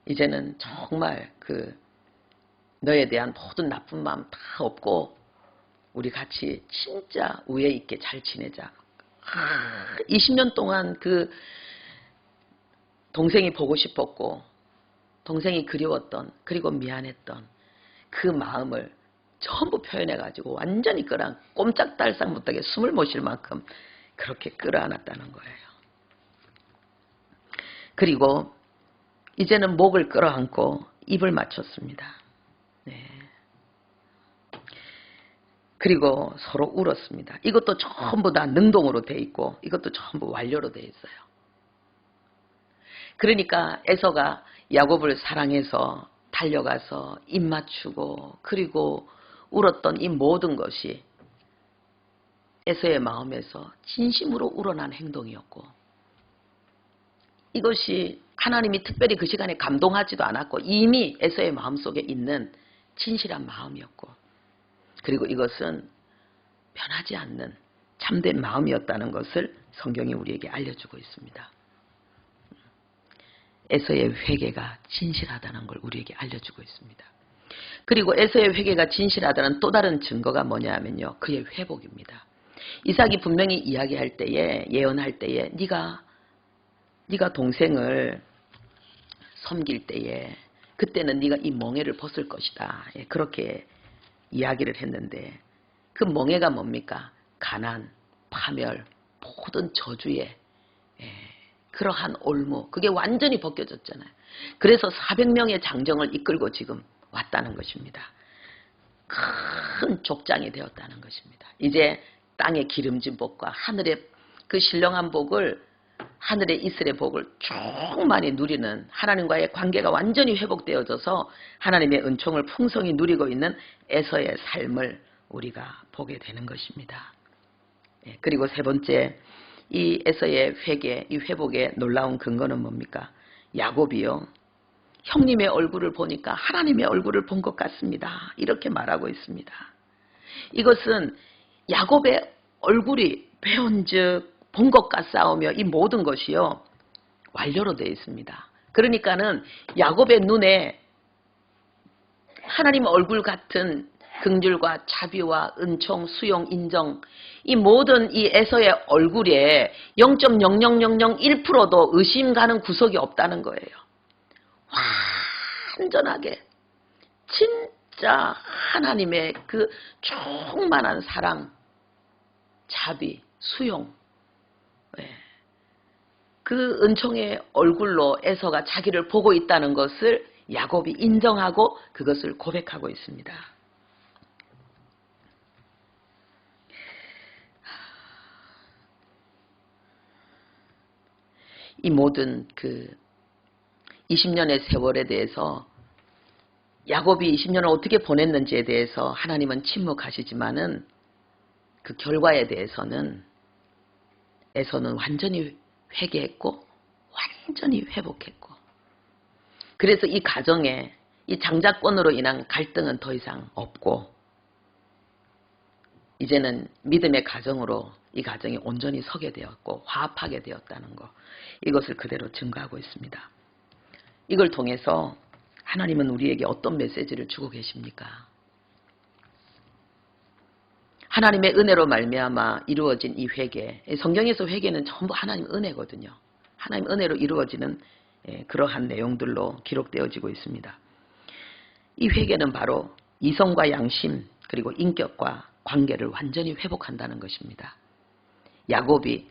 이제는 정말 너에 대한 모든 나쁜 마음 다 없고 우리 같이 진짜 우애 있게 잘 지내자. 20년 동안 동생이 보고 싶었고 동생이 그리웠던 그리고 미안했던 그 마음을 전부 표현해가지고 완전히 꼼짝달싹 못하게 숨을 못 쉴 만큼 그렇게 끌어안았다는 거예요. 그리고 이제는 목을 끌어안고 입을 맞췄습니다. 네. 그리고 서로 울었습니다. 이것도 전부 다 능동으로 돼 있고 이것도 전부 완료로 돼 있어요. 그러니까 에서가 야곱을 사랑해서 달려가서 입 맞추고 그리고 울었던 이 모든 것이 에서의 마음에서 진심으로 우러난 행동이었고 이것이 하나님이 특별히 그 시간에 감동하지도 않았고 이미 에서의 마음속에 있는 진실한 마음이었고 그리고 이것은 변하지 않는 참된 마음이었다는 것을 성경이 우리에게 알려주고 있습니다. 에서의 회개가 진실하다는 걸 우리에게 알려주고 있습니다. 그리고 에서의 회개가 진실하다는 또 다른 증거가 뭐냐면요. 그의 회복입니다. 이삭이 분명히 이야기할 때에 예언할 때에 네가 동생을 섬길 때에 그때는 네가 이 멍에를 벗을 것이다. 그렇게 이야기를 했는데 그 멍에가 뭡니까? 가난, 파멸, 모든 저주의 그러한 올무 그게 완전히 벗겨졌잖아요. 그래서 400명의 장정을 이끌고 지금 왔다는 것입니다. 큰 족장이 되었다는 것입니다. 이제 땅의 기름진 복과 하늘의 그 신령한 복을 하늘의 이슬의 복을 충만히 누리는 하나님과의 관계가 완전히 회복되어져서 하나님의 은총을 풍성히 누리고 있는 에서의 삶을 우리가 보게 되는 것입니다. 그리고 세 번째 이 에서의 회개, 이 회복의 놀라운 근거는 뭡니까? 야곱이요. 형님의 얼굴을 보니까 하나님의 얼굴을 본 것 같습니다. 이렇게 말하고 있습니다. 이것은 야곱의 얼굴이 배운즉 본 것 같사오며 이 모든 것이요. 완료로 되어 있습니다. 그러니까는 야곱의 눈에 하나님 얼굴 같은 긍휼과 자비와 은총, 수용, 인정 이 모든 이 에서의 얼굴에 0.00001%도 의심 가는 구석이 없다는 거예요. 완전하게 진짜 하나님의 그 충만한 사랑, 자비, 수용 그 은총의 얼굴로 에서가 자기를 보고 있다는 것을 야곱이 인정하고 그것을 고백하고 있습니다. 이 모든 20년의 세월에 대해서 야곱이 20년을 어떻게 보냈는지에 대해서 하나님은 침묵하시지만은 그 결과에 대해서는 에서는 완전히 회개했고 완전히 회복했고 그래서 이 가정에 이 장자권으로 인한 갈등은 더 이상 없고 이제는 믿음의 가정으로 이 가정이 온전히 서게 되었고 화합하게 되었다는 것 이것을 그대로 증거하고 있습니다. 이걸 통해서 하나님은 우리에게 어떤 메시지를 주고 계십니까? 하나님의 은혜로 말미암아 이루어진 이 회개 성경에서 회개는 전부 하나님 은혜거든요. 하나님 은혜로 이루어지는 그러한 내용들로 기록되어지고 있습니다. 이 회개는 바로 이성과 양심 그리고 인격과 관계를 완전히 회복한다는 것입니다. 야곱이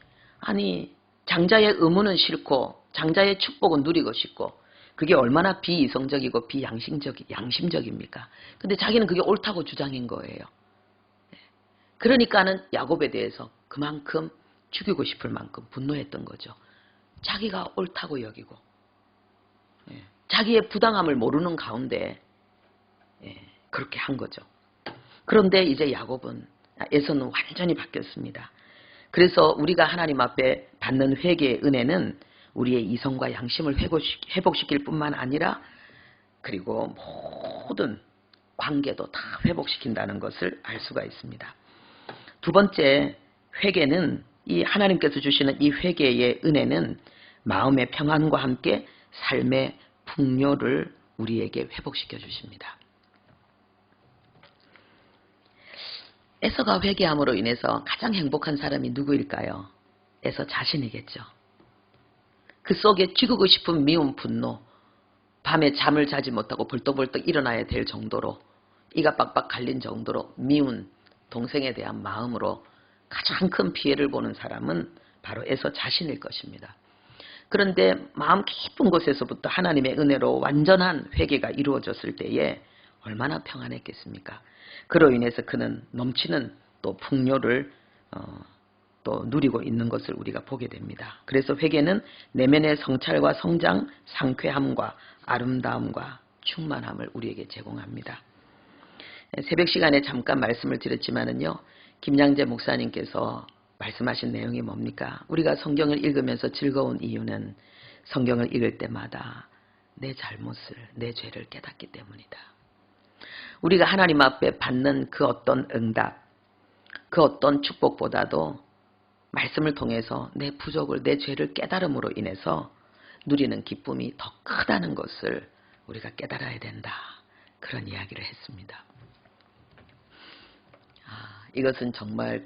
장자의 의무는 싫고 장자의 축복은 누리고 싶고 그게 얼마나 비이성적이고 양심적입니까? 근데 자기는 그게 옳다고 주장한 거예요. 그러니까는 야곱에 대해서 그만큼 죽이고 싶을 만큼 분노했던 거죠. 자기가 옳다고 여기고 자기의 부당함을 모르는 가운데 그렇게 한 거죠. 그런데 이제 에서는 완전히 바뀌었습니다. 그래서 우리가 하나님 앞에 받는 회개의 은혜는 우리의 이성과 양심을 회복시킬 뿐만 아니라 그리고 모든 관계도 다 회복시킨다는 것을 알 수가 있습니다. 두 번째, 회개는 이 하나님께서 주시는 이 회개의 은혜는 마음의 평안과 함께 삶의 풍요를 우리에게 회복시켜 주십니다. 에서가 회개함으로 인해서 가장 행복한 사람이 누구일까요? 에서 자신이겠죠. 그 속에 죽이고 싶은 미운 분노, 밤에 잠을 자지 못하고 벌떡벌떡 일어나야 될 정도로 이가 빡빡 갈린 정도로 미운 동생에 대한 마음으로 가장 큰 피해를 보는 사람은 바로 에서 자신일 것입니다. 그런데 마음 깊은 곳에서부터 하나님의 은혜로 완전한 회개가 이루어졌을 때에 얼마나 평안했겠습니까? 그로 인해서 그는 넘치는 또 풍요를 또 누리고 있는 것을 우리가 보게 됩니다. 그래서 회개는 내면의 성찰과 성장, 상쾌함과 아름다움과 충만함을 우리에게 제공합니다. 새벽 시간에 잠깐 말씀을 드렸지만은요, 김양재 목사님께서 말씀하신 내용이 뭡니까? 우리가 성경을 읽으면서 즐거운 이유는 성경을 읽을 때마다 내 잘못을, 내 죄를 깨닫기 때문이다. 우리가 하나님 앞에 받는 그 어떤 응답, 그 어떤 축복보다도 말씀을 통해서 내 부족을, 내 죄를 깨달음으로 인해서 누리는 기쁨이 더 크다는 것을 우리가 깨달아야 된다. 그런 이야기를 했습니다. 이것은 정말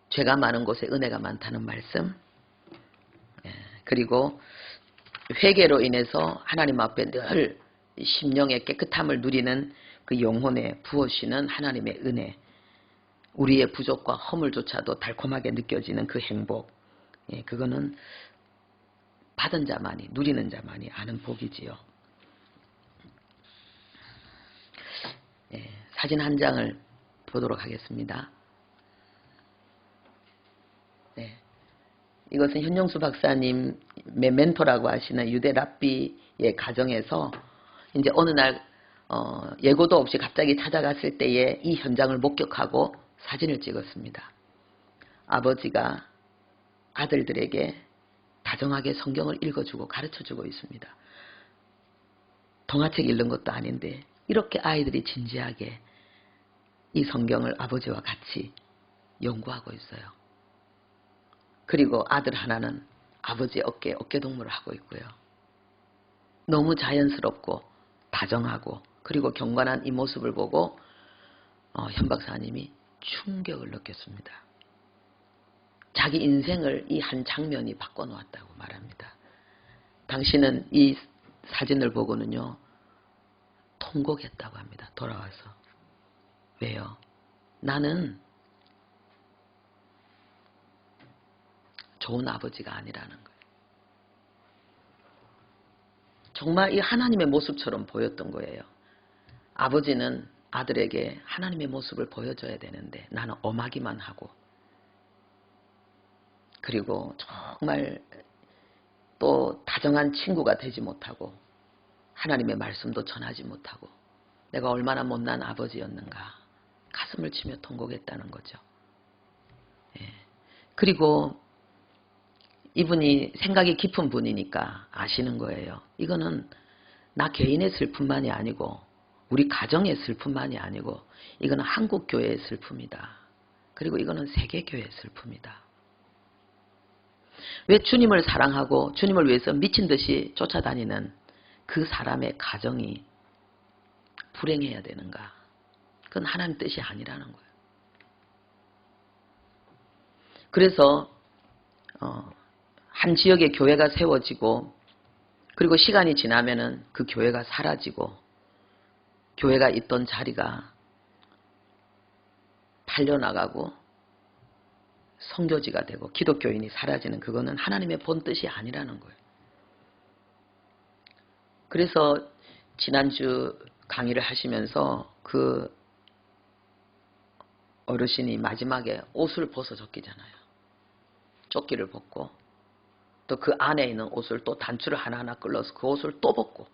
죄가 많은 곳에 은혜가 많다는 말씀, 그리고 회개로 인해서 하나님 앞에 늘 심령의 깨끗함을 누리는 그 영혼에 부어시는 하나님의 은혜, 우리의 부족과 허물조차도 달콤하게 느껴지는 그 행복, 그거는 받은 자만이, 누리는 자만이 아는 복이지요. 사진 한 장을 보도록 하겠습니다. 이것은 현영수 박사님의 멘토라고 하시는 유대 랍비의 가정에서 이제 어느 날 예고도 없이 갑자기 찾아갔을 때에 이 현장을 목격하고 사진을 찍었습니다. 아버지가 아들들에게 다정하게 성경을 읽어주고 가르쳐주고 있습니다. 동화책 읽는 것도 아닌데 이렇게 아이들이 진지하게 이 성경을 아버지와 같이 연구하고 있어요. 그리고 아들 하나는 아버지 어깨에 어깨동무를 하고 있고요. 너무 자연스럽고 다정하고 그리고 경건한 이 모습을 보고 현 박사님이 충격을 느꼈습니다. 자기 인생을 이 한 장면이 바꿔놓았다고 말합니다. 당신은 이 사진을 보고는요, 통곡했다고 합니다. 돌아와서. 왜요? 나는 좋은 아버지가 아니라는 거예요. 정말 이 하나님의 모습처럼 보였던 거예요. 아버지는 아들에게 하나님의 모습을 보여줘야 되는데 나는 엄하기만 하고, 그리고 정말 또 다정한 친구가 되지 못하고 하나님의 말씀도 전하지 못하고 내가 얼마나 못난 아버지였는가 가슴을 치며 통곡했다는 거죠. 그리고 이분이 생각이 깊은 분이니까 아시는 거예요. 이거는 나 개인의 슬픔만이 아니고 우리 가정의 슬픔만이 아니고 이거는 한국교회의 슬픔이다. 그리고 이거는 세계교회의 슬픔이다. 왜 주님을 사랑하고 주님을 위해서 미친 듯이 쫓아다니는 그 사람의 가정이 불행해야 되는가? 그건 하나님 뜻이 아니라는 거예요. 그래서 한 지역에 교회가 세워지고 그리고 시간이 지나면은 그 교회가 사라지고 교회가 있던 자리가 팔려나가고 성교지가 되고 기독교인이 사라지는 그거는 하나님의 본 뜻이 아니라는 거예요. 그래서 지난주 강의를 하시면서 그 어르신이 마지막에 옷을 벗어 줬기잖아요. 조끼를 벗고 또 그 안에 있는 옷을 또 단추를 하나하나 끌어서 그 옷을 또 벗고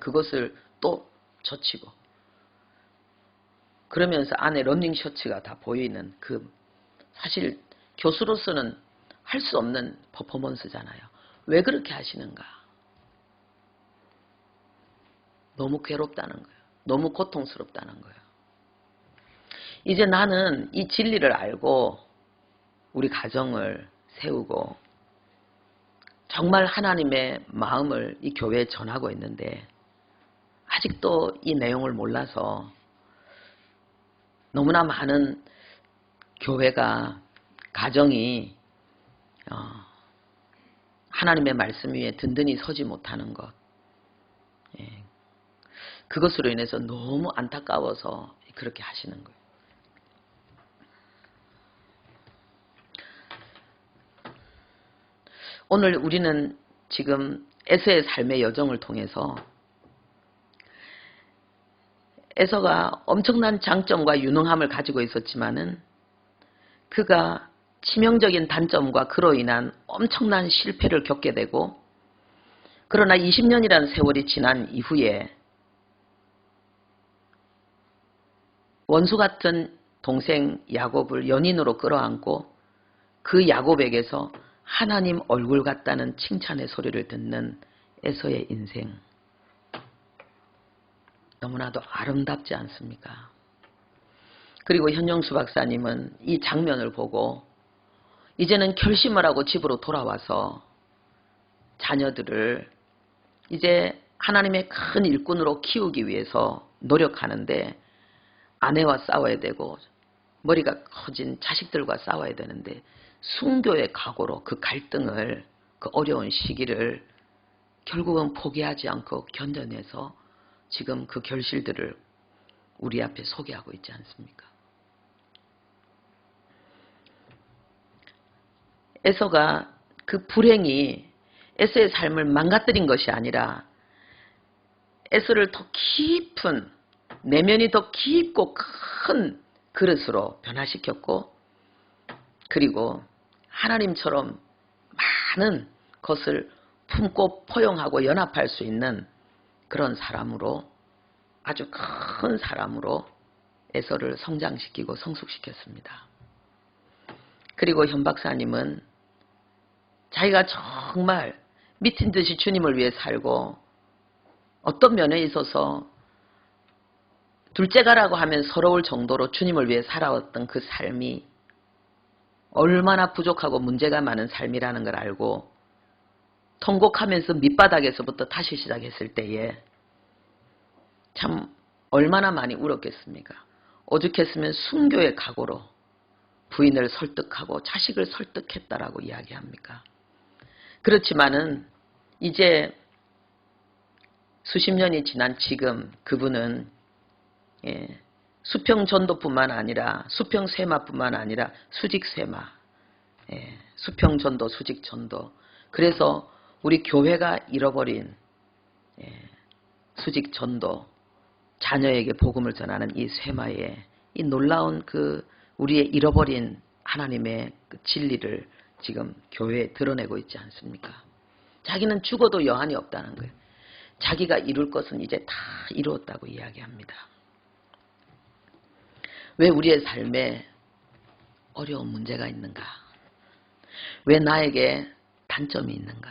그것을 또 젖히고 그러면서 안에 러닝 셔츠가 다 보이는 그 사실 교수로서는 할 수 없는 퍼포먼스잖아요. 왜 그렇게 하시는가? 너무 괴롭다는 거예요. 너무 고통스럽다는 거예요. 이제 나는 이 진리를 알고 우리 가정을 세우고 정말 하나님의 마음을 이 교회에 전하고 있는데 아직도 이 내용을 몰라서 너무나 많은 교회가 가정이 하나님의 말씀 위에 든든히 서지 못하는 것, 그것으로 인해서 너무 안타까워서 그렇게 하시는 거예요. 오늘 우리는 지금 에서의 삶의 여정을 통해서 에서가 엄청난 장점과 유능함을 가지고 있었지만은 그가 치명적인 단점과 그로 인한 엄청난 실패를 겪게 되고, 그러나 20년이라는 세월이 지난 이후에 원수 같은 동생 야곱을 연인으로 끌어안고 그 야곱에게서 하나님 얼굴 같다는 칭찬의 소리를 듣는 에서의 인생, 너무나도 아름답지 않습니까? 그리고 현영수 박사님은 이 장면을 보고 이제는 결심을 하고 집으로 돌아와서 자녀들을 이제 하나님의 큰 일꾼으로 키우기 위해서 노력하는데, 아내와 싸워야 되고 머리가 커진 자식들과 싸워야 되는데 순교의 각오로 그 갈등을, 그 어려운 시기를 결국은 포기하지 않고 견뎌내서 지금 그 결실들을 우리 앞에 소개하고 있지 않습니까? 에서가 그 불행이 에서의 삶을 망가뜨린 것이 아니라 에서를 더 깊은, 내면이 더 깊고 큰 그릇으로 변화시켰고, 그리고 하나님처럼 많은 것을 품고 포용하고 연합할 수 있는 그런 사람으로, 아주 큰 사람으로 에서를 성장시키고 성숙시켰습니다. 그리고 현 박사님은 자기가 정말 미친 듯이 주님을 위해 살고, 어떤 면에 있어서 둘째가라고 하면 서러울 정도로 주님을 위해 살아왔던 그 삶이 얼마나 부족하고 문제가 많은 삶이라는 걸 알고 통곡하면서 밑바닥에서부터 다시 시작했을 때에 참 얼마나 많이 울었겠습니까? 오죽했으면 순교의 각오로 부인을 설득하고 자식을 설득했다라고 이야기합니까? 그렇지만은 이제 수십 년이 지난 지금 그분은 수평전도뿐만 아니라 수평세마뿐만 아니라 수직세마, 수평전도, 수직전도, 그래서 우리 교회가 잃어버린 수직전도, 자녀에게 복음을 전하는 이 세마의 이 놀라운 그 우리의 잃어버린 하나님의 그 진리를 지금 교회에 드러내고 있지 않습니까? 자기는 죽어도 여한이 없다는 거예요. 자기가 이룰 것은 이제 다 이루었다고 이야기합니다. 왜 우리의 삶에 어려운 문제가 있는가? 왜 나에게 단점이 있는가?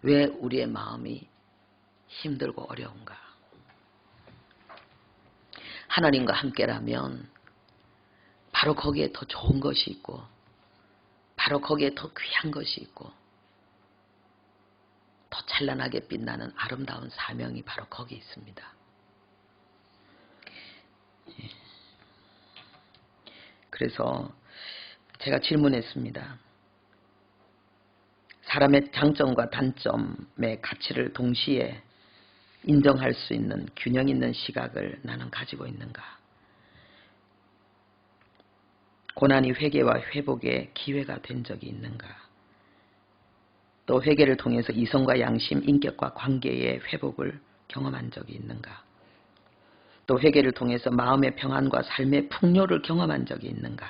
왜 우리의 마음이 힘들고 어려운가? 하나님과 함께라면 바로 거기에 더 좋은 것이 있고, 바로 거기에 더 귀한 것이 있고, 더 찬란하게 빛나는 아름다운 사명이 바로 거기 있습니다. 그래서 제가 질문했습니다. 사람의 장점과 단점의 가치를 동시에 인정할 수 있는 균형 있는 시각을 나는 가지고 있는가? 고난이 회개와 회복의 기회가 된 적이 있는가? 또 회개를 통해서 이성과 양심, 인격과 관계의 회복을 경험한 적이 있는가? 또 회개를 통해서 마음의 평안과 삶의 풍요를 경험한 적이 있는가?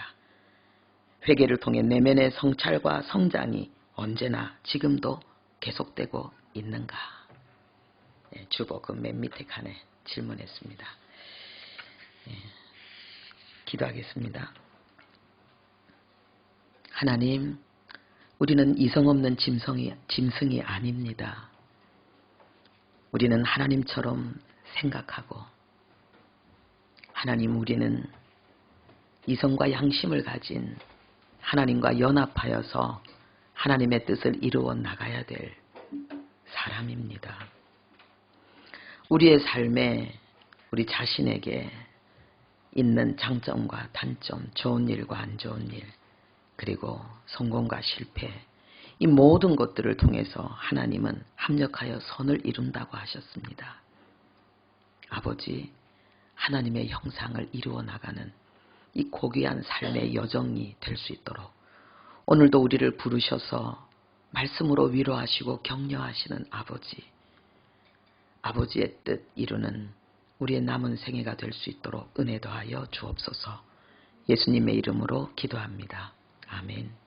회개를 통해 내면의 성찰과 성장이 언제나 지금도 계속되고 있는가? 주보 그 맨 밑에 칸에 질문했습니다. 기도하겠습니다. 하나님, 우리는 이성 없는 짐승이 아닙니다. 우리는 하나님처럼 생각하고, 하나님, 우리는 이성과 양심을 가진 하나님과 연합하여서 하나님의 뜻을 이루어 나가야 될 사람입니다. 우리의 삶에 우리 자신에게 있는 장점과 단점, 좋은 일과 안 좋은 일, 그리고 성공과 실패, 이 모든 것들을 통해서 하나님은 합력하여 선을 이룬다고 하셨습니다. 아버지, 하나님의 형상을 이루어 나가는 이 고귀한 삶의 여정이 될 수 있도록 오늘도 우리를 부르셔서 말씀으로 위로하시고 격려하시는 아버지, 아버지의 뜻 이루는 우리의 남은 생애가 될 수 있도록 은혜 더하여 주옵소서. 예수님의 이름으로 기도합니다. 아멘.